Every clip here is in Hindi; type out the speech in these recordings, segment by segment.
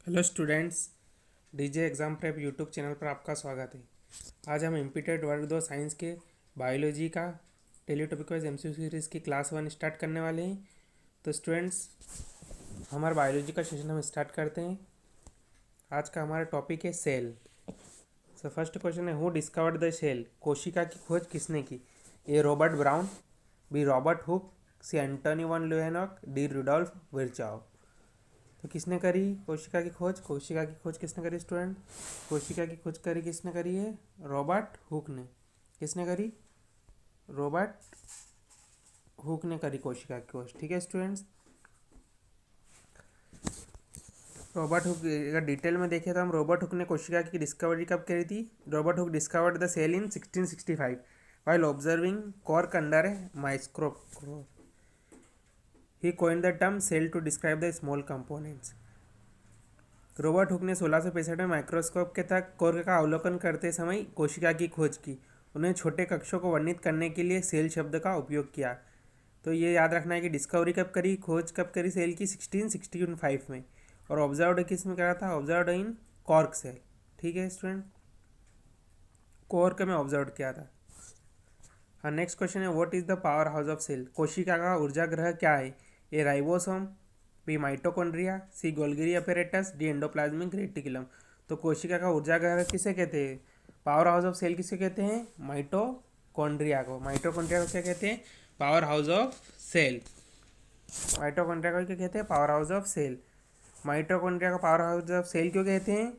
Hello students, DJ exam prep YouTube channel पर आपका स्वागत है। आज हम इम्पीटेड वर्ग 2 साइंस के बायोलॉजी का daily topic wise MCQ series की क्लास 1 स्टार्ट करने वाले हैं। तो स्टूडेंट्स, हमारा बायोलॉजी का सेशन हम स्टार्ट करते हैं। आज का हमारा टॉपिक है सेल। सो फर्स्ट क्वेश्चन है, हु डिस्कवर्ड द सेल? कोशिका की खोज किसने की? A Robert Brown, b Robert Hooke, c Antonie van Leeuwenhoek, d Rudolf Virchow. तो किसने करी कोशिका की खोज? कोशिका की खोज किसने करी स्टूडेंट? कोशिका की खोज करी किसने करी है? रॉबर्ट हुक ने। किसने करी? रॉबर्ट हुक ने करी कोशिका की खोज। ठीक है स्टूडेंट्स, रॉबर्ट हुक अगर डिटेल में देखें तो हम रॉबर्ट हुक ने कोशिका की डिस्कवरी कब करी थी? Robert Hooke discovered the cell in 1665 while observing cork under a microscope. He coined the term cell to describe the small components. Robert Hooke ने 1665 में माइक्रोस्कोप के तहत कोर्क का अवलोकन करते समय कोशिका की खोज की। उन्हें छोटे कक्षों को वर्णित करने के लिए सेल शब्द का उपयोग किया। तो ये याद रखना है कि डिस्कवरी कब करी, खोज कब करी सेल की? 1665 में। और ऑब्जर्व्ड किस में करा था? Observed in cork cell. ठीक है स्टूडेंट, कॉर्क में ऑब्जर्व किया था। हाँ, नेक्स्ट क्वेश्चन है, what is the power house of cell? कोशिका का ऊर्जा ग्रह क्या है? ए ribosome, B mitochondria, C Golgi apparatus, D endoplasmic reticulum. तो कोशिका का ऊर्जा ग्रह किसे कहते हैं? पावर हाउस ऑफ सेल किसे कहते हैं? माइटोकॉन्ड्रिया को। माइटोकॉन्ड्रिया को क्या कहते हैं? Power house of cell. Mitochondria को क्या कहते हैं? Power house of cell. Mitochondria का पावर हाउस ऑफ सेल क्यों कहते हैं?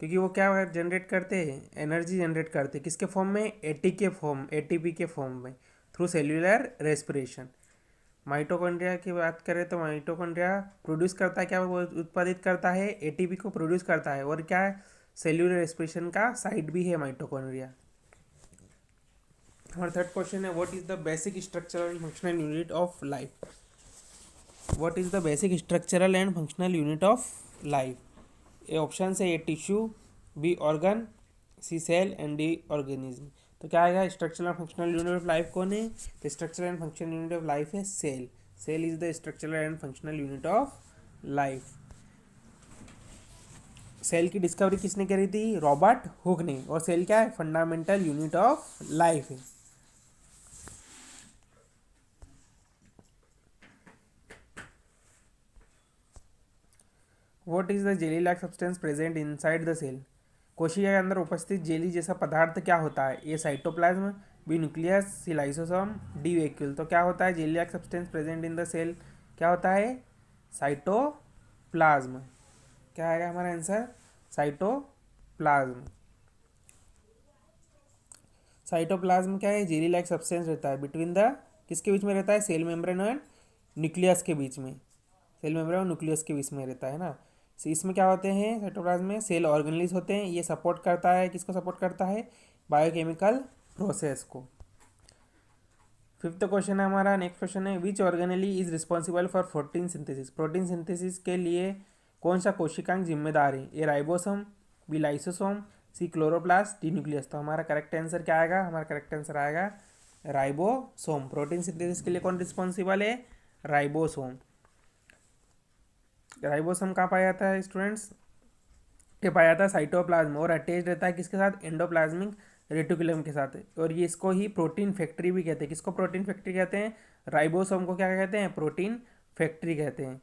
क्योंकि वो क्या जनरेट करते हैं? एनर्जी जनरेट करते हैं। किसके फॉर्म में? एटीपी के फॉर्म में, थ्रू सेल्यूलर रेस्पिरेशन। माइटोकॉन्ड्रिया की बात करें तो माइटोकॉन्ड्रिया प्रोड्यूस करता है क्या? वो उत्पादित करता है एटीपी को प्रोड्यूस करता है। और क्या है? सेल्यूलर रेस्पिरेशन का साइट भी है माइटोकॉन्ड्रिया। हमारा थर्ड क्वेश्चन है, what is the basic structural and functional unit of life? What is the basic structural and functional unit of life? A option है, a tissue, b organ, c cell and d organism. तो क्या आएगा? Structural and functional unit of life कौन है? तो structural and functional unit of life है cell. Cell is the structural and functional unit of life. Cell की डिस्कवरी किसने करी थी? रॉबर्ट हुक ने। और सेल क्या है? फंडामेंटल यूनिट ऑफ लाइफ है। What is the jelly like substance present inside the cell? कोशिका के अंदर उपस्थित जेली जैसा पदार्थ क्या होता है? A cytoplasm, B nucleus, C lysosome, D vacuole. तो क्या होता है? Jelly like substance present in the cell क्या होता है? साइटोप्लाज्म। क्या आएगा हमारा आंसर? साइटोप्लाज्म। साइटोप्लाज्म क्या है? जेली लाइक सब्सटेंस रहता है बिटवीन द, किसके बीच में रहता है? सेल मेम्ब्रेन एंड न्यूक्लियस के बीच में। सेल मेम्ब्रेन और न्यूक्लियस के बीच में रहता है ना। इसमें क्या होते हैं? साइटोप्लाज्म में सेल ऑर्गेनेल्स होते हैं। ये सपोर्ट करता है, किसको सपोर्ट करता है? बायोकेमिकल प्रोसेस को। फिफ्थ क्वेश्चन है हमारा, नेक्स्ट क्वेश्चन है, which organelle is responsible for protein synthesis? Protein synthesis के लिए कौन सा कोशिकांग जिम्मेदार है? ए ribosome, b lysosome, c chloroplast, d nucleus. तो हमारा करेक्ट आंसर क्या आएगा? हमारा करेक्ट आंसर आएगा राइबोसोम। प्रोटीन सिंथेसिस के लिए कौन रिस्पॉन्सिबल है? राइबोसोम। राइबोसोम कहाँ पाया जाता है स्टूडेंट्स? ये पाया जाता है साइटोप्लाज्म, और अटैच रहता है किसके साथ? एंडोप्लाज्मिक रेटिकुलम के साथ। और ये इसको ही प्रोटीन फैक्ट्री भी कहते हैं। किसको प्रोटीन फैक्ट्री कहते हैं? राइबोसोम को क्या कहते हैं? प्रोटीन फैक्ट्री कहते हैं।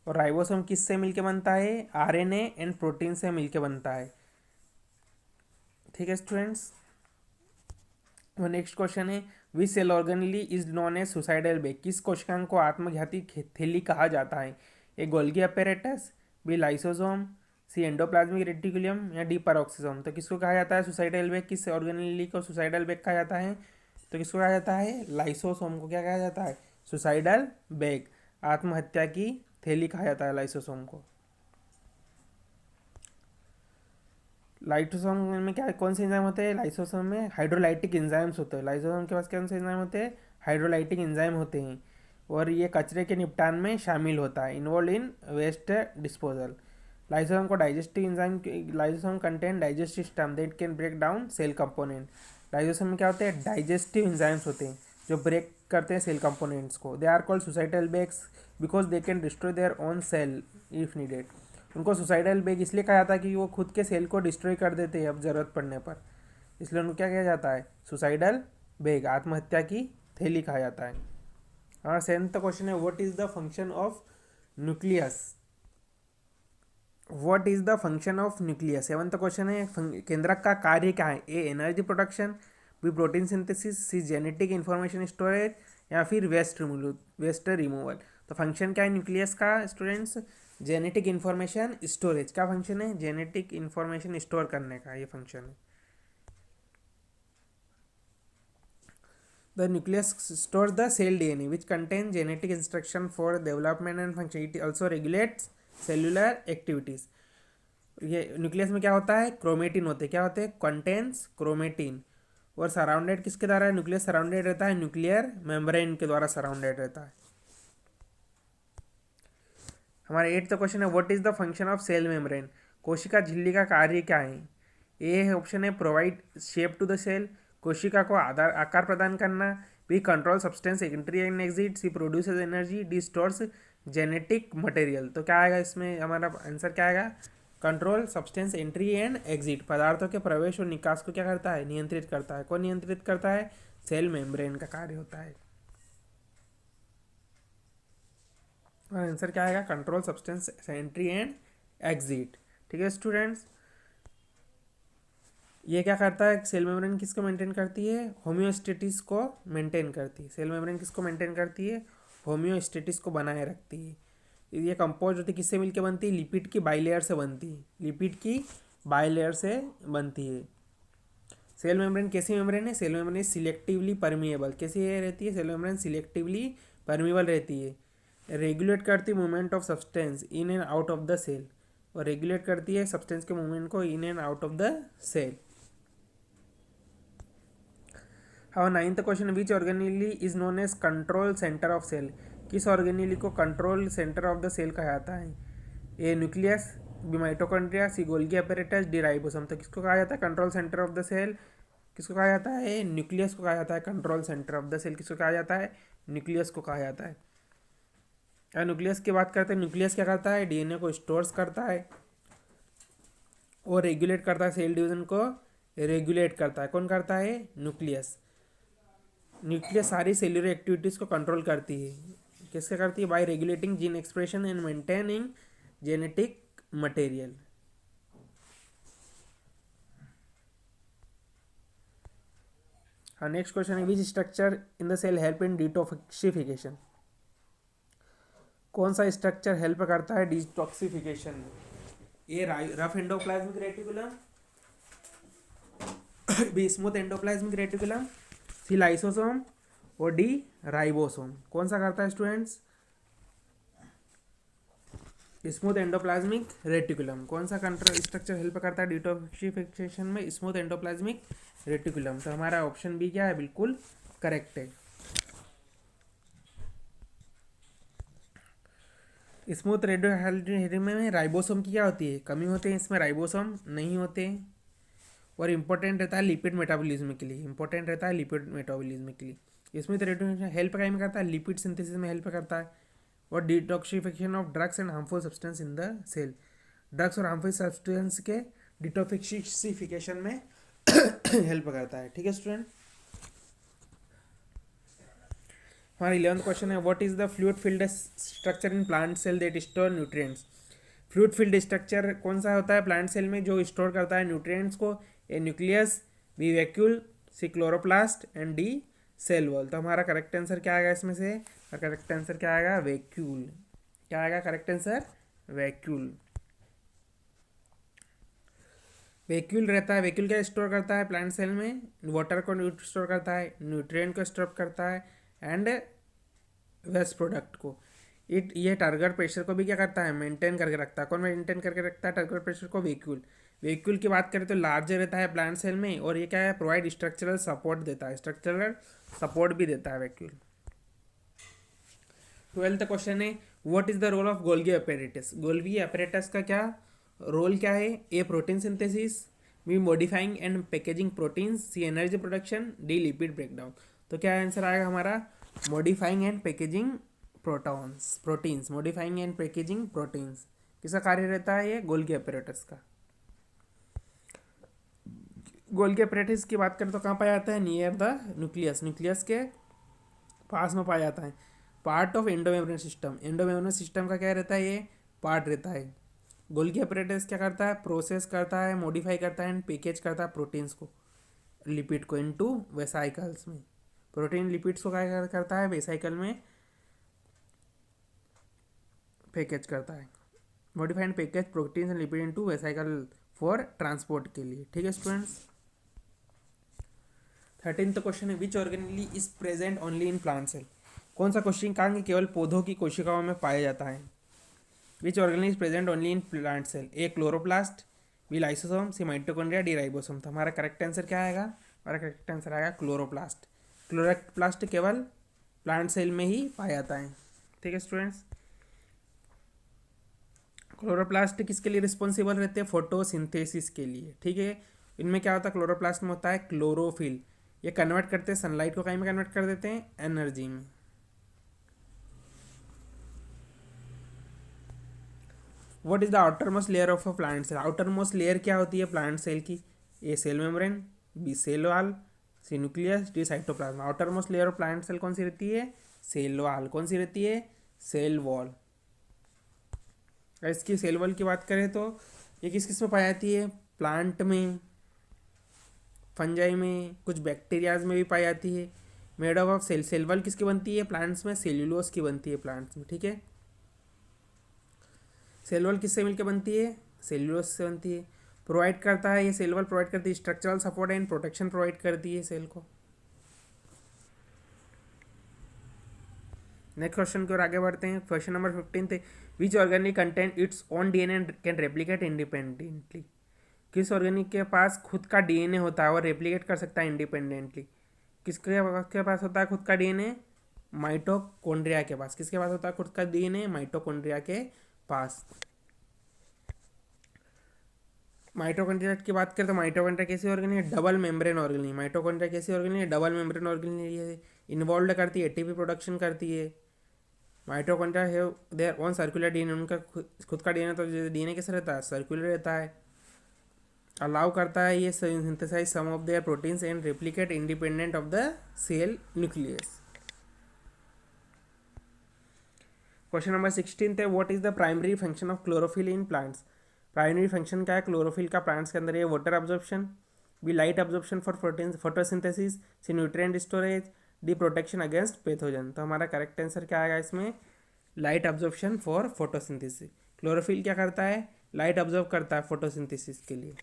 और राइबोसोम किससे मिलके बनता है? आरएनए एंड प्रोटीन से मिलके बनता है। ठीक है स्टूडेंट्स, वो नेक्स्ट क्वेश्चन है, which cell organelle is known as suicidal bag? किस कोशिकांग को आत्मघाती थैली कहा जाता है? A Golgi apparatus, b lysosome, c endoplasmic reticulum, या डी पैरोक्सिसोम। तो किसको कहा जाता है सुसाइडल बैग? किस ऑर्गेनेली को सुसाइडल बैग कहा जाता है? तो किसको कहा जाता है? लाइसोसोम को क्या कहा जाता है? सुसाइडल बैग, आत्महत्या की थैली कहा जाता है लाइसोसोम को। लाइसोसोम में क्या कौन से एंजाइम होते हैं? लाइसोसोम में हाइड्रोलाइटिक एंजाइम्स होते हैं। लाइसोसोम के पास कौन से एंजाइम होते हैं? हाइड्रोलाइटिक एंजाइम होते हैं। और ये कचरे के निपटान में शामिल होता है, involve in waste disposal. Lysosome को digestive enzyme, lysosome contain digestive system that can break down cell component. Lysosome में क्या होते हैं? डाइजेस्टिव एंजाइम्स होते हैं जो ब्रेक करते हैं सेल कंपोनेंट्स को। They are called suicidal bags because they can destroy their own cell if needed. उनको सुसाइडल बेग इसलिए कहा जाता है कि वो खुद के सेल को डिस्ट्रॉय कर देते हैं अब ज़रूरत पड़ने पर, इसलिए उनको क्या कहा जाता है, सुसाइडल बेग, आत्महत्या की थैली कहा जाता है। हाँ, सेवेंथ क्वेश्चन है what is the function of nucleus. What is the function of nucleus, seventh question है केंद्रक का कार्य क्या है, ए energy production, b protein synthesis, c genetic information storage, या फिर वेस्ट रिमूवल। तो फंक्शन क्या है न्यूक्लियस का स्टूडेंट्स, जेनेटिक इंफॉर्मेशन स्टोरेज का फंक्शन है, जेनेटिक इंफॉर्मेशन स्टोर करने का ये फंक्शन है। The nucleus stores the cell DNA which contains genetic instruction for development and function. It also regulates cellular activities. ये न्यूक्लियस में क्या होता है, क्रोमेटिन होते हैं, क्या होते हैं, कंटेन्स क्रोमेटिन, और सराउंडेड किसके द्वारा है, न्यूक्लियस सराउंडेड रहता है न्यूक्लियर मेम्ब्रेन के द्वारा सराउंडेड रहता है। हमारा 8th क्वेश्चन है what is the function of cell membrane, कोशिका झिल्ली का कार्य क्या है। ए ऑप्शन है provide shape to the cell, कोशिका को आकार प्रदान करना, B control substance entry and exit, C produces energy, D stores genetic material. तो क्या आएगा इसमें, हमारा आंसर क्या आएगा, control substance entry and exit, पदार्थों के प्रवेश और निकास को क्या करता है, नियंत्रित करता है। कौन नियंत्रित करता है, सेल मेम्ब्रेन का कार्य होता है। और आंसर क्या आएगा, control substance entry and exit. ठीक है स्टूडेंट्स, ये क्या करता है, सेल मेम्ब्रेन किसको मेंटेन करती है, होम्योस्टेटिस को मेंटेन करती है। सेल मेम्ब्रेन किसको मेंटेन करती है, होम्योस्टेटिस को बनाए रखती है। ये कंपोज होती है किससे मिलकर बनती है, लिपिड की बाइलेयर से बनती है, लिपिड की बाइलेयर से बनती है। सेल मेम्ब्रेन कैसी मेम्ब्रेन है, सेल मेम्ब्रेन सिलेक्टिवली परमिएबल, कैसी रहती है, सेल मेम्ब्रेन सिलेक्टिवली परमिएबल रहती है। रेगुलेट करती है movement of substance in and out of the cell, और रेगुलेट करती है सब्सटेंस के मूवमेंट को in and out of the cell. हाँ, 9th question which organelle is known as control centre of cell, किस ऑर्गेनेली को control centre of the cell कहा जाता है। A nucleus, B mitochondria, C Golgi apparatus, D ribosome. तो किसको कहा जाता है control centre of the cell, किसको कहा जाता है, न्यूक्लियस को कहा जाता है control centre of the cell, किसको कहा जाता है, न्यूक्लियस को कहा जाता है। न्यूक्लियस की बात करते हैं, न्यूक्लियस क्या करता है, डीएनए को स्टोर्स करता है और रेगुलेट करता है, सेल डिवीजन को रेगुलेट करता है। कौन करता है, न्यूक्लियस। न्यूक्लियस सारी सेल्यूलर एक्टिविटीज़ को कंट्रोल करती है, किससे करती है, by regulating gene expression and maintaining genetic material. हाँ, नेक्स्ट क्वेश्चन है which structure in the cell help in detoxification, कौन सा स्ट्रक्चर हेल्प करता है डिटॉक्सिफिकेशन में। A rough endoplasmic reticulum, B smooth endoplasmic reticulum, C lysosome, और डी राइबोसोम। कौन सा करता है स्टूडेंट्स, स्मूथ एंडोप्लाज्मिक रेटिकुलम। कौन सा स्ट्रक्चर हेल्प करता है डिटॉक्सिफिकेशन में, स्मूथ एंडोप्लाज्मिक रेटिकुलम। तो हमारा ऑप्शन बी क्या है, बिल्कुल करेक्ट है। स्मूथ रेडियो में राइबोसोम की क्या होती है, कमी होती है, इसमें राइबोसोम नहीं होते, और इम्पोर्टेंट रहता है लिपिड मेटाबॉलिज्म के लिए, इंपॉर्टेंट रहता है लिपिड मेटाबॉलिज्म के लिए। स्मूथ रेडियो हेल्प क्या में करता है, लिपिड सिंथेसिस में हेल्प करता है, और detoxification of drugs and harmful substance in the cell, drugs और हार्मफुल सब्सटेंस के डिटॉक्सिफिकेशन में हेल्प करता है। ठीक है स्टूडेंट, हमारा 11th क्वेश्चन है what is the fluid field structure in plant cell that store nutrients. Fluid field structure कौन सा होता है प्लांट सेल में जो स्टोर करता है न्यूट्रिएंट्स को, a nucleus, b vacuole, c chloroplast, and d cell wall. तो हमारा करेक्ट आंसर क्या आएगा इसमें से, करेक्ट आंसर क्या आएगा, वैक्यूल। क्या आएगा करेक्ट आंसर, वैक्यूल। वैक्यूल रहता है, वैक्यूल क्या स्टोर करता है प्लांट सेल में, वाटर को स्टोर करता है, न्यूट्रिएंट को स्टोर करता है, एंड वेस्ट प्रोडक्ट को। ये टारगेट प्रेशर को भी क्या करता है, मेंटेन करके रखता है। कौन मेंटेन करके रखता है टारगेट प्रेशर को, वैक्यूल। वैक्यूल की बात करें तो लार्जर रहता है प्लांट सेल में, और ये क्या है, प्रोवाइड स्ट्रक्चरल सपोर्ट देता है, स्ट्रक्चरल सपोर्ट भी देता है वैक्यूल। 12th क्वेश्चन है what is the role of Golgi apparatus. Golgi apparatus का क्या रोल क्या है, A protein synthesis, B modifying and packaging proteins, C energy production, D lipid breakdown. तो क्या आंसर आएगा हमारा, modifying and packaging proteins, modifying and packaging proteins, किसका कार्य रहता है? ये गोल्गी apparatus का। गोल्गी apparatus की बात करें तो कहाँ पाया जाता है? नियर द न्यूक्लियस, न्यूक्लियस के पास में पाया जाता है। Part of endomembrane system, endomembrane system का क्या रहता है? ये पार्ट रहता है। गोल्गी apparatus क्या करता है? प्रोसेस करता है, मॉडिफाई करता है एंड पैकेज करता है प्रोटीन्स को, लिपिड को इनटू वेसाइकल्स में। प्रोटीन लिपिड्स को क्या करता है? वेसाइकल में पैकेज करता है। Modify and package proteins and lipid into vesicle for transport के लिए। ठीक है स्टूडेंट्स। 13th क्वेश्चन है which organelle is present only in plant cell. कौन सा कोशिका केवल पौधों की कोशिकाओं में पाया जाता है? Which organelle is present only in plant cell. A chloroplast, B lysosome, C mitochondria, D ribosome. तो हमारा करेक्ट आंसर क्या आएगा? हमारा करेक्ट आंसर आएगा क्लोरोप्लास्ट। क्लोरोप्लास्ट केवल प्लांट सेल में ही पाया जाता है। ठीक है स्टूडेंट्स। क्लोरोप्लास्ट किसके लिए रिस्पॉन्सिबल रहते हैं? फोटोसिंथेसिस के लिए। ठीक है। इनमें क्या होता है? क्लोरोप्लास्ट में होता है क्लोरोफिल। ये कन्वर्ट करते हैं सनलाइट को, कहीं में कन्वर्ट कर देते हैं? एनर्जी में। What is the outer most layer of a plant cell. Outer most layer क्या होती है प्लांट सेल की? A cell membrane, B cell wall, C nucleus, D cytoplasm. Outer most layer of plant cell कौन सी रहती है? Cell wall. कौन सी रहती है? Cell wall. इसकी सेल वॉल की बात करें तो ये किस किस में पाई जाती है? प्लांट में, फंजाई में, कुछ बैक्टीरियाज में भी पाई जाती है। Made of cell. Cell wall किसकी बनती है प्लांट्स में? सेल्यूलोज की बनती है प्लांट्स में। ठीक है। सेल वॉल किससे मिलकर बनती है? सेल्यूलोज से बनती है। प्रोवाइड करता है ये सेल वॉल, प्रोवाइड करती है structural support and protection provide करती है सेल को। नेक्स्ट क्वेश्चन की ओर आगे बढ़ते हैं। क्वेश्चन नंबर 15 थे which organelle contains its own DNA and can replicate independently. किस ऑर्गेनिक के पास खुद का डीएनए होता है और रेप्लिकेट कर सकता है इंडिपेंडेंटली? किसके पास होता है खुद का डीएनए? माइटोकॉन्ड्रिया के पास। किसके पास होता है खुद का डीएनए? माइटोकॉन्ड्रिया के पास। माइटोकॉन्ड्रिया की बात करें तो माइटोकॉन्ड्रिया कैसी ऑर्गेनिक है? Double membrane organic. माइटोकॉन्ड्रिया कैसी ऑर्गेनिक है? Double membrane organic. इन्वॉल्व करती है, एटीपी प्रोडक्शन करती है। Mitochondria have their own circular DNA. उनका खुद का डीएनए, तो डीएनए कैसा रहता है? सर्कुलर रहता है। अलाउ करता है ये synthesise some of their proteins and replicate independent of the cell nucleus. Question number 16 है what is the primary function of chlorophyll in plants. Primary function क्या है क्लोरोफिल का प्लांट्स के अंदर? ये water absorption, B light absorption for protein photosynthesis, C nutrient storage, D protection against pathogen. तो हमारा करेक्ट आंसर क्या आएगा इसमें? Light absorption for photosynthesis. Chlorophyll क्या करता है? लाइट अब्जॉर्व करता है फोटोसिंथेसिस के लिए।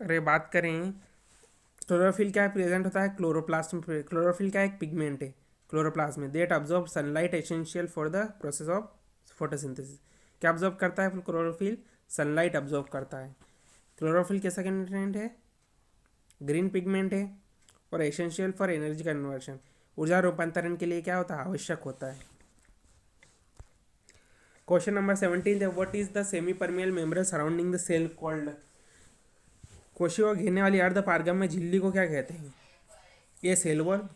अरे बात करें क्लोरोफिल क्या प्रेजेंट होता है क्लोरोप्लास्ट में। क्लोरोफिल क्या एक पिगमेंट है क्लोरोप्लास्ट में that absorb sunlight essential for the process of photosynthesis. क्या अब्जॉर्ब करता है क्लोरोफिल? सनलाइट अब्जॉर्ब करता है। क्लोरोफिल कैसा कंटेंट है? ग्रीन पिगमेंट है और एसेंशियल फॉर एनर्जी कन्वर्शन। ऊर्जा रूपांतरण के लिए क्या होता है? आवश्यक होता है। क्वेश्चन नंबर 17 है what is the semi permeable membrane surrounding the cell called. कोशिका घेरने वाली अर्ध पारगम्य झिल्ली को क्या कहते हैं? A cell wall,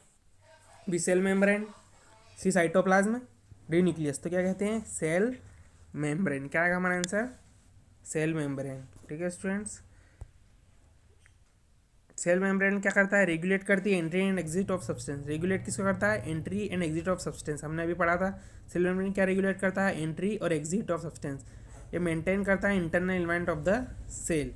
B cell membrane, C cytoplasm, D nucleus. तो क्या कहते हैं? Cell membrane. क्या आएगा हमारा आंसर? Cell membrane. ठीक है स्टूडेंट्स। सेल मेम्ब्रेन क्या करता है? रेगुलेट करती है entry and exit of substance. Regulate किसको करता है? Entry and exit of substance. हमने अभी पढ़ा था सेल मेम्ब्रेन क्या रेगुलेट करता है? एंट्री और एग्जिट ऑफ सब्सटेंस। ये मेंटेन करता है internal element of the cell.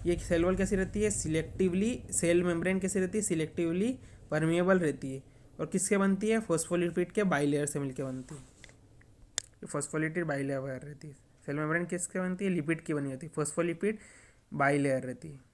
ये सेल वॉल कैसी रहती है? सिलेक्टिवली। सेल मेम्ब्रेन कैसी रहती है? सिलेक्टिवली परमिएबल रहती है। और किसके बनती है? फॉस्फोलिपिड के बाइलेयर से मिलकर बनती है। फॉस्फोलिपिड बाइलेयर रहती है। सेल मेम्ब्रेन किसके बनती है? लिपिड की बनी होती है। फॉस्फोलिपिड बाइलेयर रहती है।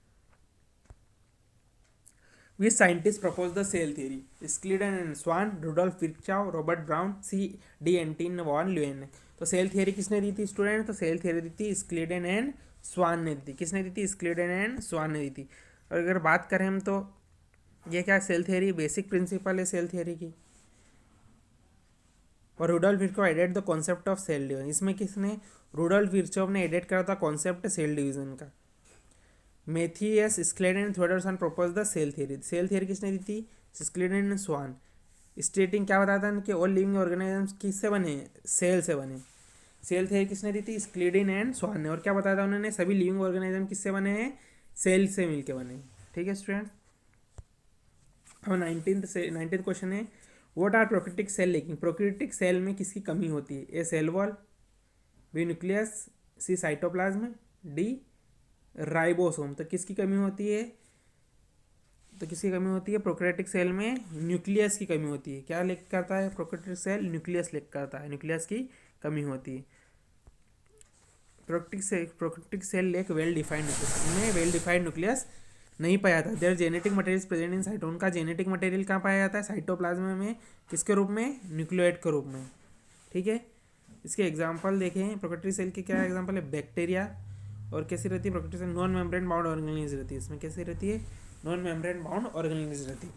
Which scientists proposed the cell theory? Schleiden and Swan, Rudolf Virchow, Robert Brown, C. D. Anton von Leeuwenhoek। तो सेल थियरी किसने दी थी स्टूडेंट? तो सेल थियरी दी थी स्क्लीडन एंड स्वान ने दी थी। किसने दी थी? स्क्लीडन एंड स्वान ने दी थी। और अगर बात करें हम तो ये क्या सेल थियरी बेसिक प्रिंसिपल है सेल थियरी की। और Rudolf Virchow added the concept of cell division. इसमें किसने? रुडोल्फ विर्चोव ने एडेड करा था कॉन्सेप्ट सेल डिवीजन का। Matthias Schleiden and Theodor Schwann propose the cell theory. Cell theory किसने दी थी? स्क्लेडन एंड स्वान। स्टेटिंग क्या बताता है कि ऑल लिविंग ऑर्गेनिजम्स किससे बने हैं, सेल से बने। सेल थे किसने दी थी, स्क्लीडिन एंड स्वान ने। और क्या बताया था उन्होंने, सभी लिविंग ऑर्गेनिज्म किससे बने हैं, सेल से मिलके बने हैं। ठीक है स्टूडेंट। अब 19th क्वेश्चन है, what are prokaryotic cell lacking. Prokaryotic cell में किसकी कमी होती है, A cell wall, B nucleus, C cytoplasm, D ribosome. तो किसकी कमी होती है, तो किसकी कमी होती है, प्रोक्रिटिक सेल में न्यूक्लियस की कमी होती है। क्या लेक करता है प्रोक्रिटिक सेल, न्यूक्लियस लेक करता है, न्यूक्लियस की कमी होती है। Prokaryotic cell lack well defined nucleus, इनमें वेल डिफाइंड न्यूक्लियस नहीं पाया जाता। Their genetic material present in cyto, उनका जेनेटिक मटेरियल कहाँ पाया जाता है, साइटोप्लाज्म में। किसके रूप में, न्यूक्लियोइड के रूप में। ठीक है, इसके एग्जाम्पल देखें, प्रोक्रिटिक सेल के क्या एग्जाम्पल है, बैक्टीरिया। और कैसी रहती है prokaryotic cell, non membrane bound organelles रहती है, इसमें कैसी रहती है, नॉन मेम्ब्रेन बाउंड ऑर्गेनिज रहती है।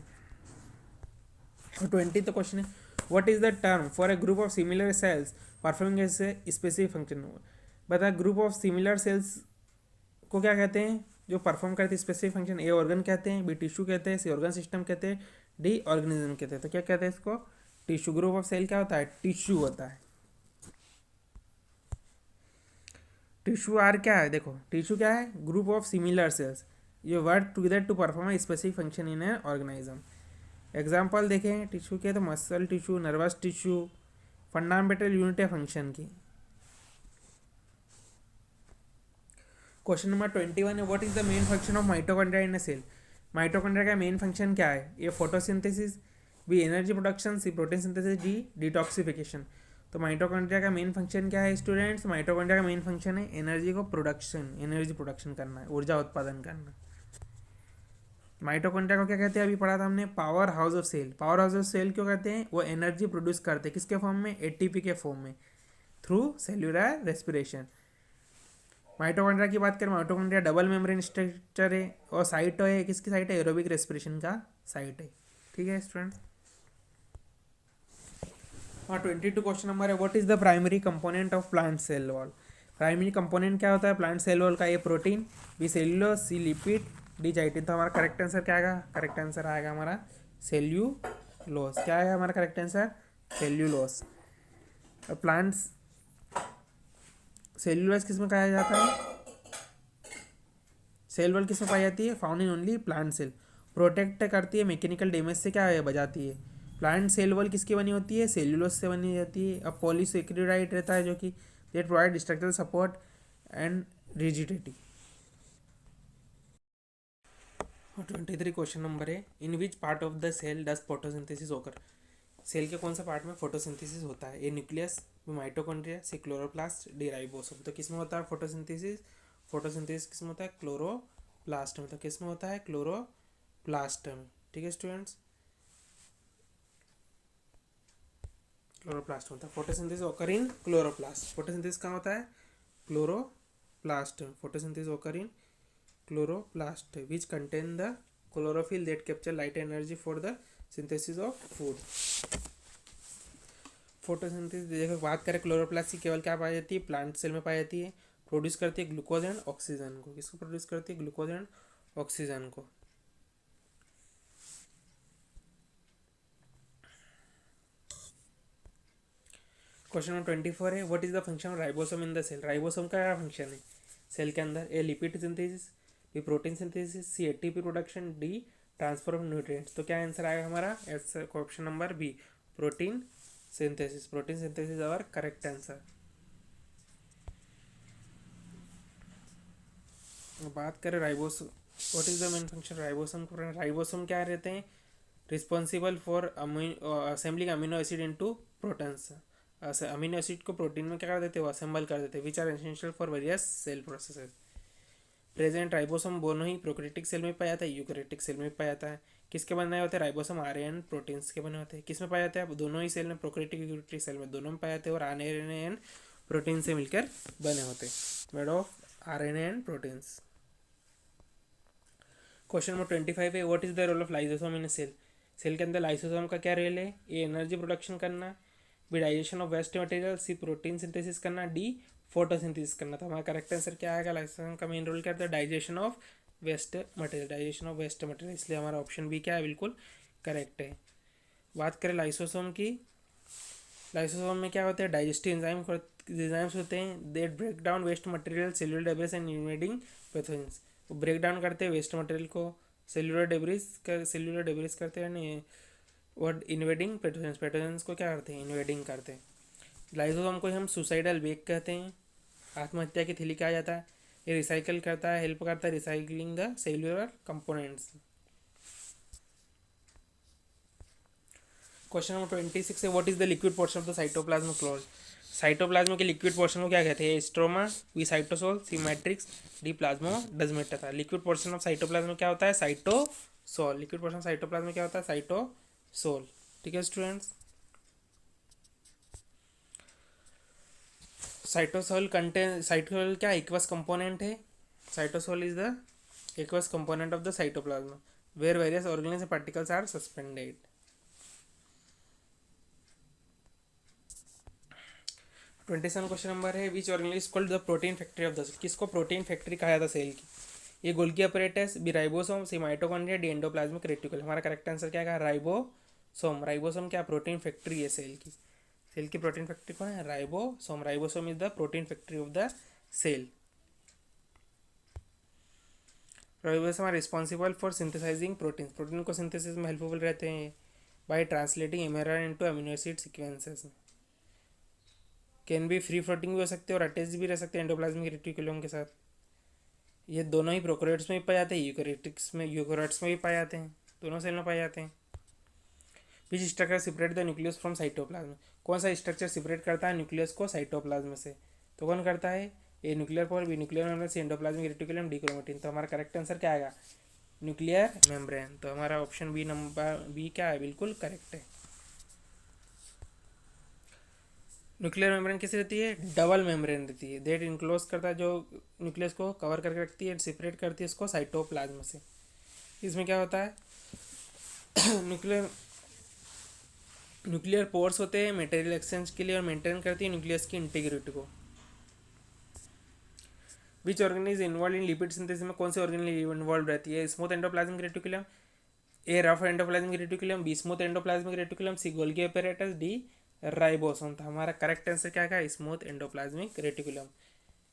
और 20th क्वेश्चन है, what is the term for a group of similar sales performing A specific function. बता, ग्रुप ऑफ सिमिलर सेल्स को क्या कहते हैं, जो परफॉर्म करते हैं स्पेसिफिक फंक्शन। ए ऑर्गन कहते हैं, बी टिश्यू कहते हैं, सी ऑर्गन सिस्टम कहते हैं, डी ऑर्गेनिज्म कहते हैं। तो क्या कहते हैं इसको, टिश्यू। ग्रुप ऑफ सेल क्या होता है, टिश्यू होता है। टिश्यू आर क्या है, देखो टिश्यू क्या है, ग्रुप ऑफ सिमिलर सेल्स, ये work together to perform a specific function in a organism. Example देखें टिश्यू के, तो muscle tissue, nervous tissue, fundamental unit है फंक्शन की। क्वेश्चन नंबर 21 है, what is the main function of mitochondria in a cell. Mitochondria का मेन फंक्शन क्या है, A photosynthesis, B energy production, C protein synthesis, D detoxification. तो माइटोकॉन्ड्रिया का मेन फंक्शन क्या है स्टूडेंट्स, माइटोकॉन्ड्रिया का मेन फंक्शन है एनर्जी को प्रोडक्शन, एनर्जी प्रोडक्शन करना है, ऊर्जा उत्पादन करना। माइटोकॉन्ड्रिया को क्या कहते हैं, अभी पढ़ा था हमने, power house of cell. Power house of cell क्यों कहते हैं, वो एनर्जी प्रोड्यूस करते हैं किसके फॉर्म में, एटीपी के फॉर्म में, थ्रू सेल्यूलर रेस्पिरेशन। माइटोकॉन्ड्रिया की बात करें, माइटोकॉन्ड्रिया डबल मेम्ब्रेन स्ट्रक्चर है, और साइट है किसकी साइट है, एरोबिक रेस्पिरेशन का साइट है। ठीक है स्टूडेंट। और 22 क्वेश्चन नंबर है, what is the primary component of plant cell wall. Primary component क्या होता है प्लांट सेल वॉल का, A protein, B cellulose, C lipid, D chitin. तो हमारा करेक्ट आंसर क्या आएगा, करेक्ट आंसर आएगा हमारा सेल्यूलोज। क्या आएगा हमारा करेक्ट आंसर, सेल्यूलोज। और प्लांट्स सेल्यूलोज किस में पाया जाता है, सेल वॉल किस में पाई जाती है, found in only plant cell. Protect करती है मैकेनिकल डैमेज से, क्या है, बजाती है। प्लांट सेल वॉल किसकी बनी होती है, सेल्यूलोज से बनी जाती है। अब पॉलीसेक्रिडाइड रहता है जो कि that provide structural support and rigidity. 23 question number है, in which part of the cell does photosynthesis occur. सेल के कौन सा पार्ट में फोटोसिंथेसिस होता है, A nucleus, B mitochondria, C chloroplast, D ribosome. तो किस में होता है फोटोसिंथेसिस, फोटोसिंथेसिस किस में होता है, क्लोरोप्लास्ट में। तो किस में होता है, क्लोरोप्लास्ट में। ठीक है स्टूडेंट्स, क्लोरोप्लास्ट होता है फोटोसिंथेसिस ओकर इन क्लोरोप्लास्ट। फोटोसिंथेसिस कहाँ होता है, क्लोरोप्लास्ट। फोटोसिंथेसिस ओकर इन chloroplast which contain the chlorophyll that capture light energy for the synthesis of food। Photosynthesis देखो बात करें क्लोरोप्लास्ट की, केवल क्या पाई जाती है, प्लांट सेल में पाई जाती है। प्रोड्यूस करती है ग्लूकोज एंड ऑक्सीजन को। किसको प्रोड्यूस करती है, ग्लूकोज एंड ऑक्सीजन को। क्वेश्चन नंबर 24 है, what is the function of ribosome in the cell. Ribosome का क्या फंक्शन है सेल के अंदर, A lipid synthesis, B protein synthesis, C ATP production, D transfer of nutrients. तो क्या आंसर आएगा हमारा, option number B, protein synthesis. Protein synthesis our correct answer. बात करें ribosome, what is the main function ribosome. Ribosome क्या रहते हैं, responsible for assembling amino acid into proteins. Amino acid को प्रोटीन में क्या कर देते हैं, वो असेंबल कर देते हैं, which are essential for various cell processes. Present ribosome दोनों ही प्रोकैरियोटिक सेल में पाया जाता है, यूकैरियोटिक सेल में पाया जाता है। किसके बने होते हैं राइबोसोम, आरएनए प्रोटीन्स के बने होते हैं। किस में पाया जाता है, दोनों ही सेल में, प्रोकैरियोटिक यूकैरियोटिक सेल में दोनों में पाए जाते हैं, और आरएनए एंड प्रोटीन से मिलकर बने होते हैं, made of RNA and proteins. Question number 25 है, what is the role of lysosome in cell. Cell के अंदर लाइसोसोम का क्या रोल है, ए एनर्जी प्रोडक्शन करना, B digestion of waste material, C protein synthesis करना, डी फोटोसिंथेसिस करना। तो हमारा करेक्ट आंसर क्या आएगा, लाइसोसोम का मेन रोल क्या होता है, digestion of waste material, digestion of waste material. इसलिए हमारा ऑप्शन बी क्या है, बिल्कुल करेक्ट है। बात करें लाइसोसोम की, लाइसोसोम में क्या होते हैं, डाइजेस्टिव एंजाइम्स होते हैं, they break down waste material cellular debris and invading pathogens. वो ब्रेक डाउन करते हैं वेस्ट मटेरियल को, सेल्यूलर डेब्रिस करते हैं और इन्वेडिंग पैथोजेंस को क्या करते हैं, इन्वेडिंग करते हैं। लाइसोसोम को हम सुसाइडल वेग कहते हैं, आत्महत्या की थैली कहा जाता है। ये रिसाइकल करता है, हेल्प करता है recycling the cellular components. Question number 26 है, what is the liquid portion of the cytoplasm close. Cytoplasm के लिक्विड पोर्शन को क्या कहते हैं, stroma, B cytosol, C matrix, D plasmodesmata. Liquid portion of cytoplasm क्या होता है, साइटोसोल। लिक्विड पोर्शन साइटोप्लाज्म में क्या होता है, साइटोसोल। ठीक है स्टूडेंट्स। साइटोसोल क्या एक्वस कंपोनेंट है, cytosol is the aqueous component of the cytoplasm where various organelles and particles are suspended. 27 question number है, which organelle is called the protein factory of the cell. किसको प्रोटीन फैक्ट्री कहा जाता है सेल की, A Golgi apparatus, B ribosome, C mitochondria, D endoplasmic reticulum. हमारा करेक्ट आंसर क्या है, राइबोसोम। राइबोसोम क्या प्रोटीन फैक्ट्री है सेल की। सेल की प्रोटीन फैक्ट्री कौन है, ribosome. Ribosome is the protein factory of the cell. Ribosome are responsible for synthesizing protein. Protein को सिंथेसिस में हेल्पफुल रहते हैं by translating mRNA into amino acid sequences. Can भी फ्री फ्लोटिंग भी हो सकते हैं और अटैच भी रह सकते हैं एंडोप्लाज्मिक रेटिकुलम के साथ। ये दोनों ही प्रोकैरियोट्स में भी पाए जाते हैं, यूकेरियोट्स में भी पाए जाते हैं, दोनों सेल में पाए जाते हैं। Which structure separate the nucleus from cytoplasm. कौन सा स्ट्रक्चर सेपरेट करता है न्यूक्लियस को साइटोप्लाज्म से, तो कौन करता है, A nuclear pore, B nuclear membrane, C endoplasmic reticulum, D chromatin. तो हमारा करेक्ट आंसर क्या आएगा, न्यूक्लियर मेम्ब्रेन। तो हमारा ऑप्शन बी नंबर बी क्या है, बिल्कुल करेक्ट है। न्यूक्लियर मेम्ब्रेन कैसी रहती है, डबल मेम्ब्रेन रहती है, देट इनक्लोज करता है, जो न्यूक्लियस को कवर करके रखती है, सेपरेट करती है इसको साइटोप्लाज्म से। इसमें क्या होता है न्यूक्लियर पोर्स होते हैं मटेरियल एक्सचेंज के लिए और मेंटेन करती है न्यूक्लियस की इंटीग्रिटी को। Which organelle is involve in lipid synthesis में कौन सी ऑर्गेनिल इन्वॉल्व रहती है, smooth endoplasmic reticulum, A rough endoplasmic reticulum, B smooth endoplasmic reticulum, C Golgi apparatus, D ribosome. था हमारा करेक्ट आंसर क्या है, स्मूथ एंडोप्लाज्मिक रेटिकुलम।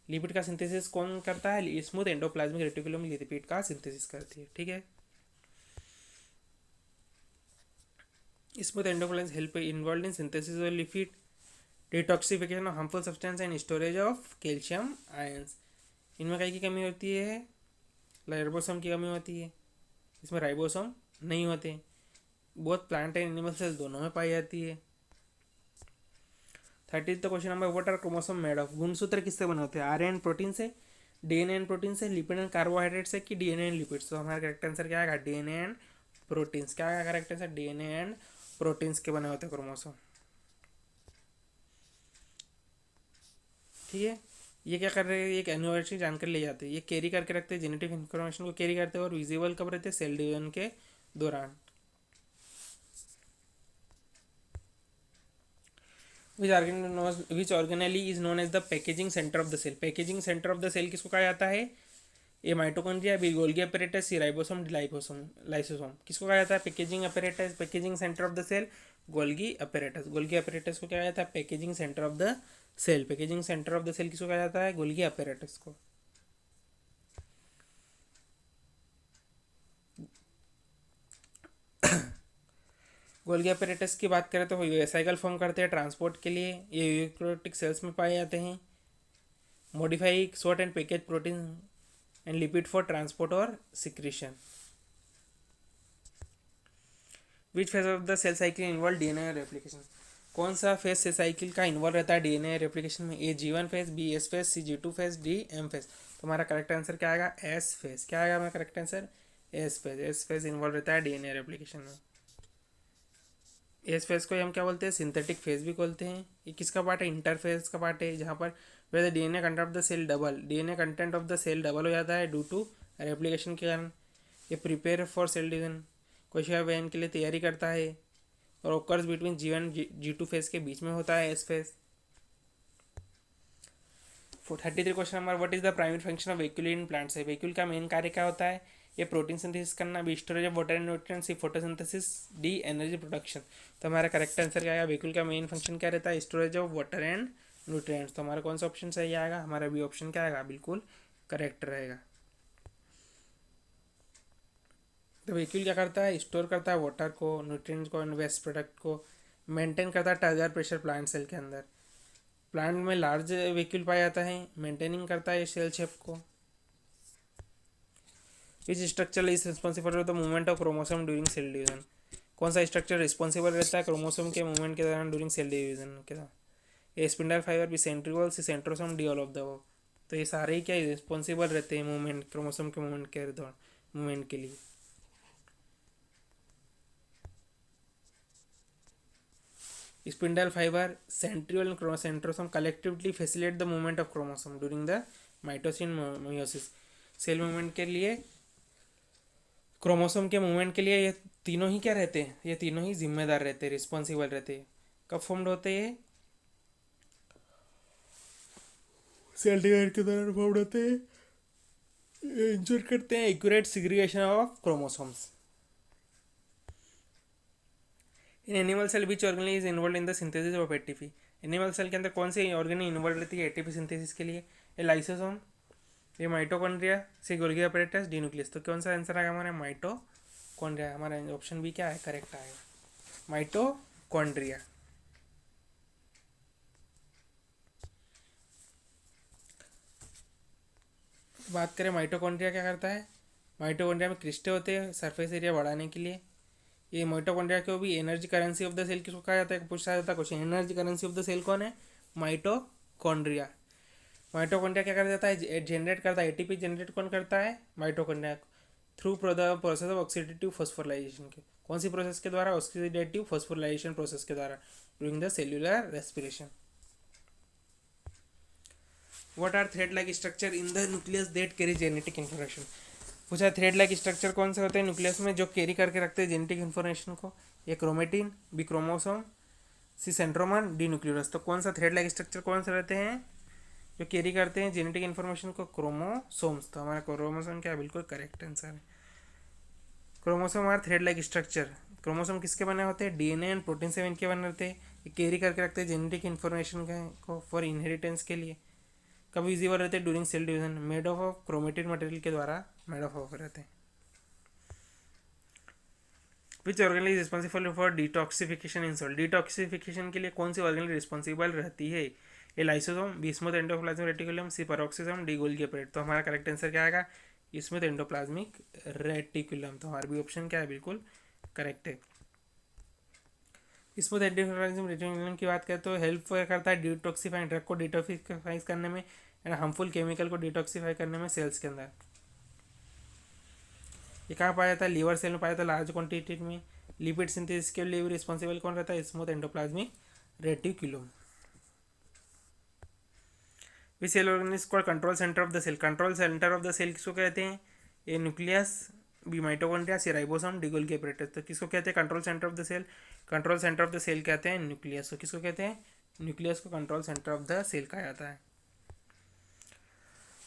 लिपिड का सिंथेसिस कौन करता है, स्मूथ एंडोप्लाज्मिक रेटिकुलम लिपिड का सिंथेसिस करती है। ठीक है, smooth endoplasm help involve in synthesis of lipid, detoxification of harmful substance and storage of calcium ions. इनमें कई की कमी होती है, राइबोसोम की कमी होती है, इसमें राइबोसोम नहीं होते। बहुत प्लांट एंड एनिमल सेल्स दोनों में पाई जाती है। 30th question number, what are chromosome made of. गुणसूत्र किससे बने होते हैं, आरएनए प्रोटीन से, डीएनए एंड प्रोटीन से, लिपिड एंड कार्बोहाइड्रेट से, कि डीएनए एंड लिपिड्स। तो हमारा करेक्ट आंसर क्या आएगा, डीएनए एंड प्रोटीन्स। क्या आएगा correct answer, DNA and proteins के बने होते हैं क्रोमोसोम। ठीक है, ये क्या कर रहे हैं, एक एनिवर्सरी जानकारी ले जाते हैं, ये कैरी करके रखते हैं, जेनेटिक इन्फॉर्मेशन को कैरी करते हैं और विजिबल कब रहते हैं, सेल डिवीजन के दौरान। Which organelle is known as the packaging centre of the cell. Packaging centre of the cell किसको कहा जाता है, A mitochondria, B Golgi apparatus, C ribosome, D lysosome. किसको कहा जाता है, packaging apparatus, packaging centre of the cell, Golgi apparatus. Golgi apparatus को क्या कहा जाता है, packaging centre of the cell. Packaging centre of the cell किसको कहा जाता है, गोल्गी अपैरेटस को। गोल्गी अपैरेटस की बात करें तो वेसाइकल फॉर्म करते हैं ट्रांसपोर्ट के लिए, ये यूकेरियोटिक सेल्स में पाए जाते हैं। Modify sort and package protein and lipid for transport और secretion. Which phase of the cell cycle involve DNA replication. कौन सा फेज सेल साइकिल का इन्वॉल्व रहता है डीएनए रेप्लिकेशन में, A G1 phase, B S phase, C G2 phase, D M phase. तो हमारा करेक्ट आंसर क्या आएगा, S फेज। क्या आएगा हमारा correct answer, S phase. S phase involve रहता है डीएनए रेप्लिकेशन में। एस फेज को हम क्या बोलते हैं, सिंथेटिक फेज भी बोलते हैं। ये किसका पार्ट है, इंटरफेज का पार्ट है, जहाँ पर वैसे DNA content of the cell double, DNA content of the cell double हो जाता है ड्यू टू रेप्लिकेशन के कारण। ये प्रिपेयर फॉर सेल डिवीजन, कोशिका विभाजन के लिए तैयारी करता है और occurs between G1 G2 phase के बीच में होता है S phase. 33 question number, what is the primary function of vacuole in plants है। वैक्यूल का मेन कार्य क्या होता है, ए प्रोटीन सिंथेसिस करना, B storage of water and nutrients, C photosynthesis, D energy production. तो हमारा करेक्ट आंसर क्या आएगा, व्हीकल का मेन फंक्शन क्या रहता है, storage of water and nutrients. तो हमारा कौन सा ऑप्शन सही आएगा, हमारा बी ऑप्शन क्या आएगा, बिल्कुल करेक्ट रहेगा। तो व्हीकल क्या करता है, स्टोर करता है वाटर को, न्यूट्रिएंट्स को एंड वेस्ट प्रोडक्ट को, मेंटेन करता है टारगेट प्रेशर प्लांट सेल के अंदर। प्लांट में लार्ज व्हीकल पाया जाता है, मेंटेनिंग करता है सेल शेप को। Which structure is responsible for the movement of chromosome during cell division. कौन सा स्ट्रक्चर रिस्पॉन्सिबल रहता है क्रोमोसोम के मूवमेंट के दौरान ड्यूरिंग सेल डिवीजन के दौरान। A spindle fibre, B centriole, C centrosome, D all of the above. तो ये सारे ही क्या रिस्पॉन्सिबल रहते हैं मूवमेंट, क्रोमोसोम के मूवमेंट के दौरान, मूवमेंट के लिए। Spindle fibre, centriole and centrosome collectively facilitate the movement of chromosome during the mitosis meiosis। Cell movement के लिए, क्रोमोसोम के मूवमेंट के लिए ये तीनों ही क्या रहते हैं, ये तीनों ही जिम्मेदार रहते हैं, रिस्पॉन्सिबल रहते हैं। कब फॉर्म्ड होते हैं, सेल डिवाइड के दौरान फॉर्म्ड होते हैं, इंश्योर करते हैं accurate segregation of chromosomes. In animal cell which organ is involve in the synthesis of ATP. Animal cell के अंदर कौन सी ऑर्गेन इन्वॉल्व रहती है एटीपी सिंथेसिस के लिए, ये लाइसोसोम, ये mitochondria, C Golgi apparatus, D nucleus. तो कौन सा आंसर आएगा हमारा, माइटोकॉन्ड्रिया। हमारा ऑप्शन बी क्या है, करेक्ट आएगा, माइटोकॉन्ड्रिया। बात करें माइटोकॉन्ड्रिया क्या करता है, माइटोकॉन्ड्रिया में क्रिस्टे होते हैं सरफेस एरिया बढ़ाने के लिए। ये माइटोकॉन्ड्रिया को भी energy currency of the cell किसको कहा जाता है, पूछा जाता है question, energy currency of the cell कौन है, माइटोकॉन्ड्रिया। माइटोकॉन्ड्रिया क्या कर देता है, जनरेट करता है एटीपी, जनरेट कौन करता है, mitochondria, through the process of oxidative phosphorylation के। कौन सी प्रोसेस के द्वारा, ऑक्सीडेटिव फॉस्फोराइलेशन प्रोसेस के द्वारा during the cellular respiration. What are thread like structure in the nucleus that carry genetic information. पूछा थ्रेड लाइक स्ट्रक्चर कौन से होते हैं न्यूक्लियस में जो कैरी करके रखते हैं जेनेटिक इन्फॉर्मेशन को, ये क्रोमेटिन, बी क्रोमोसोम, सी सेंट्रोमर, डी न्यूक्लियस। तो कौन सा थ्रेड लाइक स्ट्रक्चर कौन से रहते हैं जो कैरी करते हैं जेनेटिक इन्फॉर्मेशन को, क्रोमोसोम्स। तो हमारा क्रोमोसोम क्या है, बिल्कुल करेक्ट आंसर है। Chromosome are thread like structure. Chromosome किसके बने होते हैं, डीएनए एंड प्रोटीन से इनके बने रहते हैं, ये कैरी करके रखते हैं जेनेटिक इन्फॉर्मेशन को फॉर इनहेरिटेंस के लिए। कब विजिबल रहते हैं, during cell division, made of chromatin material के द्वारा मेड ऑफ रहते हैं। Which organelle is responsible for detoxification in cell. Detoxification के लिए कौन सी ऑर्गेनल रिस्पॉन्सिबल रहती है, A lysosome, B smooth endoplasmic reticulum, C peroxisome, D Golgi apparatus. तो हमारा करेक्ट आंसर क्या आएगा, स्मूथ एंडोप्लाज्मिक रेटिकुलम। तो हमारा भी ऑप्शन क्या है, बिल्कुल करेक्ट है। स्मूथ एंडोप्लाज्मिक रेटिकुलम की बात करें तो हेल्प करता है डिटॉक्सिफाइंग, ड्रग को डिटॉक्सिफाई करने में एंड हार्मफुल केमिकल को डिटॉक्सिफाई करने में सेल्स के अंदर। ये कहाँ पाया जाता है, लीवर सेल में पाया जाता है लार्ज क्वांटिटी में। लिपिड सिंथेसिस के लिए रिस्पॉन्सिबल कौन रहता है, smooth endoplasmic reticulum. Which cell organ is called control centre of the cell. Control centre of the cell किसको कहते हैं, A nucleus, B mitochondria, C ribosome, D Golgi apparatus. तो किसको कहते हैं control centre of the cell, control centre of the cell कहते हैं न्यूक्लियस। तो किसको कहते हैं, न्यूक्लियस को control centre of the cell कहा जाता है।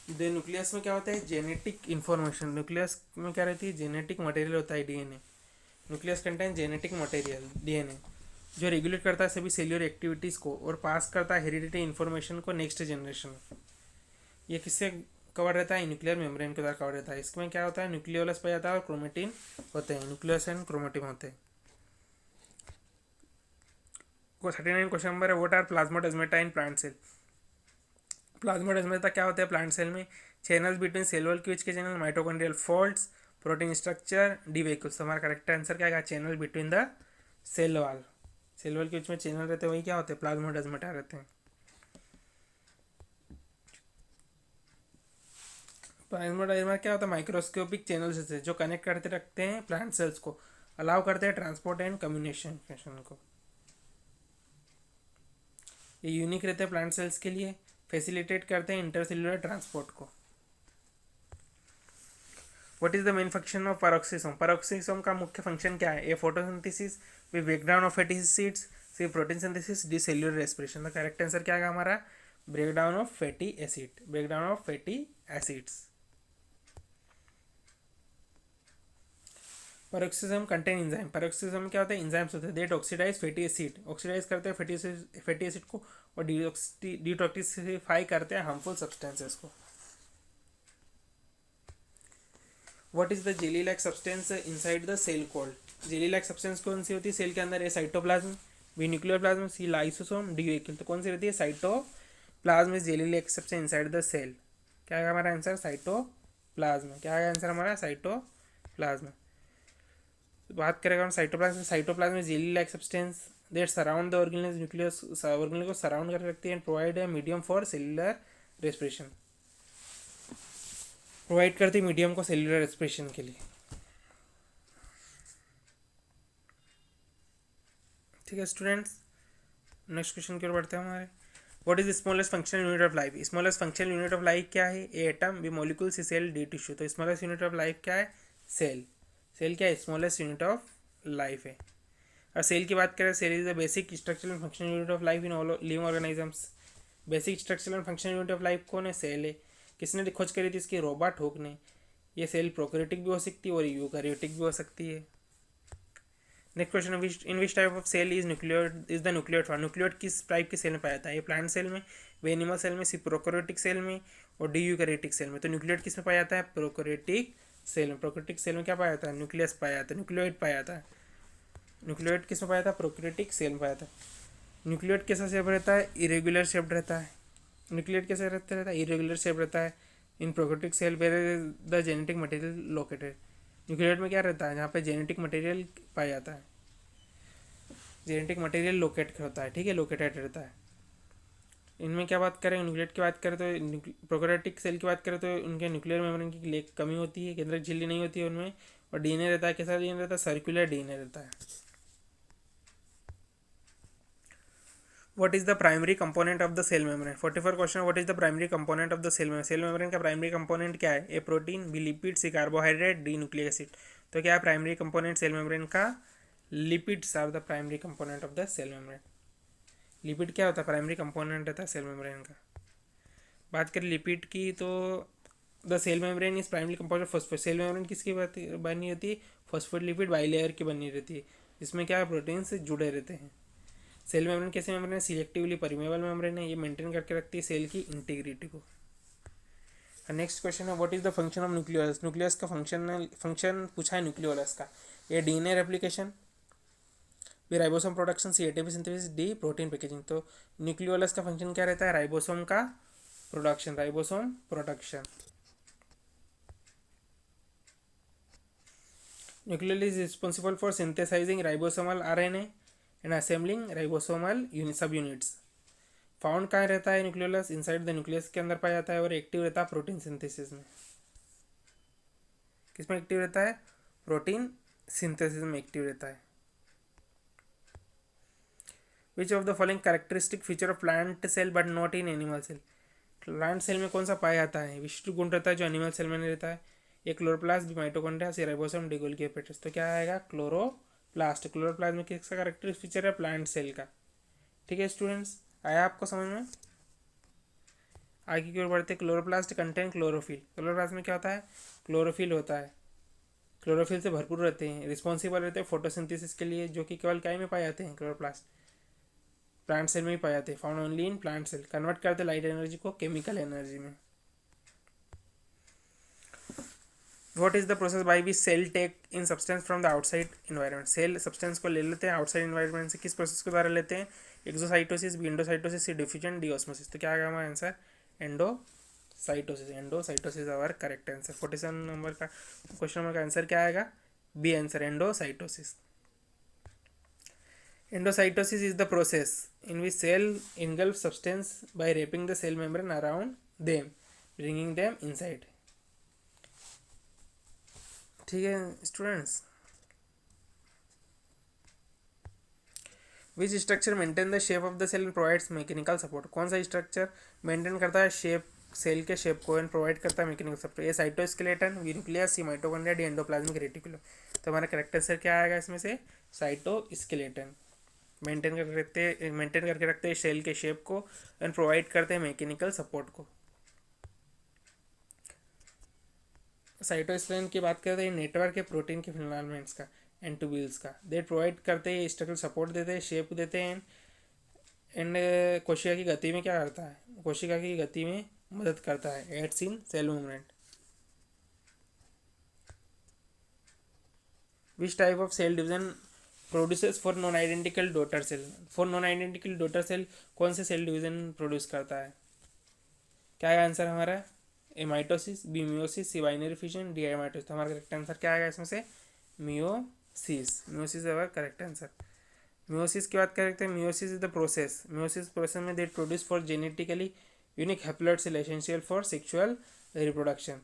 द न्यूक्लियस में क्या होता है, जेनेटिक इन्फॉर्मेशन। न्यूक्लियस में क्या रहती है, जेनेटिक मटेरियल होता है, DNA. Nucleus contain genetic material, DNA, जो रेगुलेट करता है सभी सेल्यूलर एक्टिविटीज़ को और पास करता है हेरिडिटी इन्फॉर्मेशन को नेक्स्ट जनरेशन। ये किससे कवर रहता है, न्यूक्लियर मेम्ब्रेन के द्वारा कवर रहता है। इसमें क्या होता है, न्यूक्लियोलस पाया जाता है और क्रोमेटिन होते हैं, न्यूक्लियस एंड क्रोमेटिन होते हैं। 39 क्वेश्चन नंबर है, what are plasmodesmata in plant cell. Plasmodesmata क्या होता है प्लांट सेल में, चैनल्स बिटवीन सेल वॉल के बीच के channel, mitochondrial folds, protein structure, D vehicles. हमारा करेक्ट आंसर क्या आएगा, channel between the cell wall. Cell wall के बीच में चैनल रहते हैं, वही क्या होते हैं, प्लाज्मोडेस्माटा रहते हैं। प्लाज्मोडेस्माटा क्या होता है, माइक्रोस्कोपिक चैनल्स है जो कनेक्ट करते रखते हैं प्लांट सेल्स को, अलाउ करते हैं ट्रांसपोर्ट एंड कम्युनिकेशन को। ये यूनिक रहते हैं प्लांट सेल्स के लिए, फैसिलिटेट करते हैं इंटरसेल्युलर ट्रांसपोर्ट को। What is the main function of peroxisome. Peroxisome का मुख्य फंक्शन क्या है, A photosynthesis, B breakdown of fatty acids, C protein synthesis, D cellular respiration. तो करेक्ट आंसर क्या आएगा हमारा, breakdown of fatty acid, breakdown of fatty acids. Peroxisome contain enzyme, peroxisome क्या होता है, एंजाइम्स होते हैं that oxidize fatty acid, oxidize करते हैं फैटी एसिड को और डिटॉक्सिफाई करते हैं हार्मफुल सब्सटेंसेस को। What is the jelly like substance inside the cell called, jelly like substance कौन सी होती है सेल के अंदर, A cytoplasm, B nuclear plasm, C lysosome, D uracil. तो कौन सी रहती है, cytoplasm is jelly like substance inside the cell. क्या है हमारा आंसर, साइटोप्लाज्म। क्या है आंसर हमारा, साइटोप्लाज्म। बात करेगा हम साइटोप्लाज्म, साइटोप्लाज्म में jelly like substance that surround the organelle nucleus, organelle को सराउंड कर रखती है and provide a medium for cellular respiration, provide करती है मीडियम को सेलुलर रेस्पिरेशन के लिए। ठीक है स्टूडेंट्स, नेक्स्ट क्वेश्चन की ओर बढ़ते हैं हमारे। What is smallest functional unit of life, smallest functional unit of life क्या है, ए एटम, बी मॉलिक्यूल, सी सेल, डी टिश्यू। तो स्मॉलेस्ट यूनिट ऑफ लाइफ क्या है, सेल। सेल क्या है, स्मॉलेस्ट यूनिट ऑफ लाइफ है। और सेल की बात करें, cell is the basic structural and functional unit of life in all living organisms. Basic structural and functional unit of life कौन है, सेल है। किसने खोज करी थी इसकी, रॉबर्ट हुक ने। ये सेल प्रोकैरियोटिक भी हो सकती है और यूकैरियोटिक भी हो सकती है। Next question, in which type of cell is the nucleoid form, nucleoid किस टाइप के सेल में पाया जाता है, ये प्लांट सेल में, वे एनिमल सेल में, सी प्रोकैरियोटिक सेल में और डी यूकैरियोटिक सेल में। तो न्यूक्लियोइड किस में पाया जाता है, प्रोकैरियोटिक सेल में। प्रोकैरियोटिक सेल में क्या पाया जाता है, न्यूक्लियस पाया जाता है, न्यूक्लियोइड पाया जाता है। न्यूक्लियोइड किस में पाया जाता है, प्रोकैरियोटिक सेल में पाया जाता है। न्यूक्लियोइड कैसा शेप रहता है, इरेगुलर शेप रहता है। न्यूक्लियोइड कैसे रहता है, इरेगुलर शेप रहता है। In prokaryotic cell where the genetic material located, nucleoid में क्या रहता है, जहाँ पे जेनेटिक मटेरियल पाया जाता है, जेनेटिक मटेरियल लोकेट होता है, ठीक है, लोकेटेड रहता है। इनमें क्या बात करें, न्यूक्लियोइड की बात करें तो प्रोकैरियोटिक सेल की बात करें तो उनके न्यूक्लियर मेम्ब्रेन की कमी होती है, केंद्रक झिल्ली नहीं होती है उनमें, और डीएनए रहता है, कैसा डीएनए रहता है, सर्कुलर डीएनए रहता है। What is the primary component of the cell membrane, 44 question, what is the primary component of the cell membrane, cell membrane का प्राइमरी कंपोनेंट क्या है, A protein, B lipid, C carbohydrate, D nucleic acid. तो क्या है प्राइमरी कंपोनेंट सेल मेम्ब्रेन का, lipids are the primary component of the cell membrane. Lipid क्या होता है, प्राइमरी कंपोनेंट रहता है सेल मेम्ब्रेन का। बात करें लिपिड की तो the cell membrane is primary component phosphate, cell membrane किसकी बनी होती है, फॉस्फेटलिपिड बाइलेयर की बनी रहती है, जिसमें क्या प्रोटीन से जुड़े रहते हैं। सेल मेम्ब्रेन कैसे मेम्ब्रेन है, सिलेक्टिवली परमेबल मेम्ब्रेन है, ये मेंटेन करके रखती है सेल की इंटीग्रिटी को। नेक्स्ट क्वेश्चन है, what is the function of nucleus, nucleus का फंक्शन पूछा है न्यूक्लियोलस का, A DNA replication, B ribosome production, C ATP synthesis, D protein packaging. तो न्यूक्लियोलस का फंक्शन क्या रहता है, राइबोसोम का production, ribosome production. Nucleolus is responsible for synthesizing ribosomal RNA and assembling ribosomal subunits. Found कहाँ रहता है न्यूक्लियोलस, इनसाइड द न्यूक्लियस के अंदर पाया जाता है और एक्टिव रहता है प्रोटीन सिंथेसिस में। किसमें एक्टिव रहता है, प्रोटीन सिंथेसिस में एक्टिव रहता है। Which of the following characteristic feature of plant cell but not in animal cell, plant cell में कौन सा पाया जाता है, विशिष्ट गुण रहता है जो एनिमल सेल में नहीं रहता है, एक chloroplast, B mitochondria, C ribosome, D Golgi hepatitis. तो क्या आएगा, क्लोरोप्लास्ट। क्लोरोप्लास्ट में किसका कैरेक्टरिस्टिक फीचर है, प्लांट सेल का। ठीक है स्टूडेंट्स, आया आपको समझ में। आगे की ओर बढ़ते, क्लोरोप्लास्ट कंटेन क्लोरोफिल, क्लोरोप्लास्ट में क्या होता है, क्लोरोफिल होता है, क्लोरोफिल से भरपूर रहते हैं, रिस्पॉन्सिबल रहते हैं फोटोसिंथेसिस के लिए, जो कि केवल क्या में पाए जाते हैं, क्लोरोप्लास्ट प्लांट सेल में ही पाए जाते हैं, found only in plant cell. Convert करते लाइट एनर्जी को केमिकल एनर्जी में। What is the process by which cell take in substance from the outside environment, cell substance को ले लेते हैं आउटसाइड इन्वायरमेंट से, किस प्रोसेस के द्वारा लेते हैं, exocytosis, B endocytosis, C diffusion, D osmosis. तो क्या आएगा हमारा answer, endocytosis. Endocytosis our correct answer. 47 number का क्वेश्चन नंबर का आंसर क्या आएगा, B answer, endocytosis. Endocytosis is the process in which cell engulfs substance by wrapping the cell membrane around them, bringing them inside. ठीक है students, which structure maintain the shape of the cell and provides mechanical support, कौन सा स्ट्रक्चर मेंटेन करता है शेप, सेल के शेप को एंड प्रोवाइड करता है मैकेनिकल सपोर्ट, ये cytoskeleton, B nucleus, C mitochondria, D endoplasmic reticulum. तो हमारा करेक्ट आंसर क्या आएगा इसमें से, साइटोस्केलेटन। मेंटेन करके रखते हैं सेल के शेप को एंड प्रोवाइड करते हैं मैकेनिकल सपोर्ट को। साइटोस्केलेटन की बात करते हैं, नेटवर्क है प्रोटीन के फिलामेंट्स का एंड ट्यूब्यूल्स का। दे प्रोवाइड करते हैं स्ट्रक्चरल सपोर्ट देते हैं, शेप देते हैं एंड कोशिका की गति में क्या करता है, कोशिका की गति में मदद करता है, aids in cell movement. Which type of cell division produces four non identical daughter cell. Four non identical daughter cell कौन से सेल डिवीजन प्रोड्यूस करता है? क्या है आंसर हमारा? ए माइटोसिस, बी मियोसिस, सी बाइनरी फिजन, डी माइटोसिस। तो हमारा करेक्ट आंसर क्या आएगा इसमें से? मियोसिस। मियोसिस है हमारा करेक्ट आंसर। मियोसिस की बात करते हैं, meiosis is the process, meiosis process में they produce four genetically unique haploid cell essential for sexual reproduction.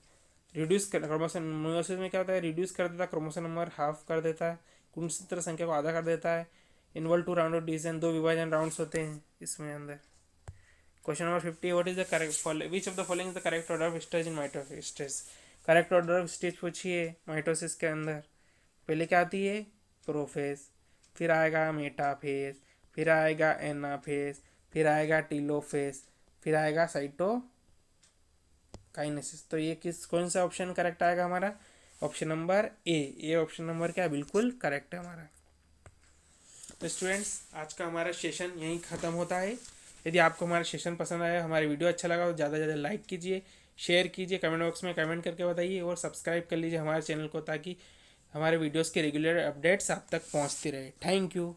Reduce chromosome, meiosis में क्या होता है? रिड्यूस कर देता है क्रोमोसोम नंबर, हाफ कर देता है, गुणसूत्र संख्या को आधा कर देता है। Involve two round of division, 2 विभाजन राउंड्स होते हैं इसमें अंदर। Question number 50, what is the correct which of the following is the correct order of stage in mitosis. Correct order of stage पूछिए माइटोसिस के अंदर। पहले क्या आती है? प्रोफेज, फिर आएगा मेटाफेज, फिर आएगा एनाफेज, फिर आएगा टीलोफेज, फिर आएगा साइटोकाइनेसिस। तो ये कौन सा ऑप्शन करेक्ट आएगा हमारा? Option number A. ये ऑप्शन नंबर क्या बिल्कुल करेक्ट है हमारा। तो स्टूडेंट्स, आज का हमारा सेशन यहीं ख़त्म होता है। यदि आपको हमारा सेशन पसंद आया, हमारी वीडियो अच्छा लगा तो ज़्यादा से ज़्यादा लाइक कीजिए, शेयर कीजिए, कमेंट बॉक्स में कमेंट करके बताइए और सब्सक्राइब कर लीजिए हमारे चैनल को, ताकि हमारे वीडियोस के रेगुलर अपडेट्स आप तक पहुंचती रहे। Thank you.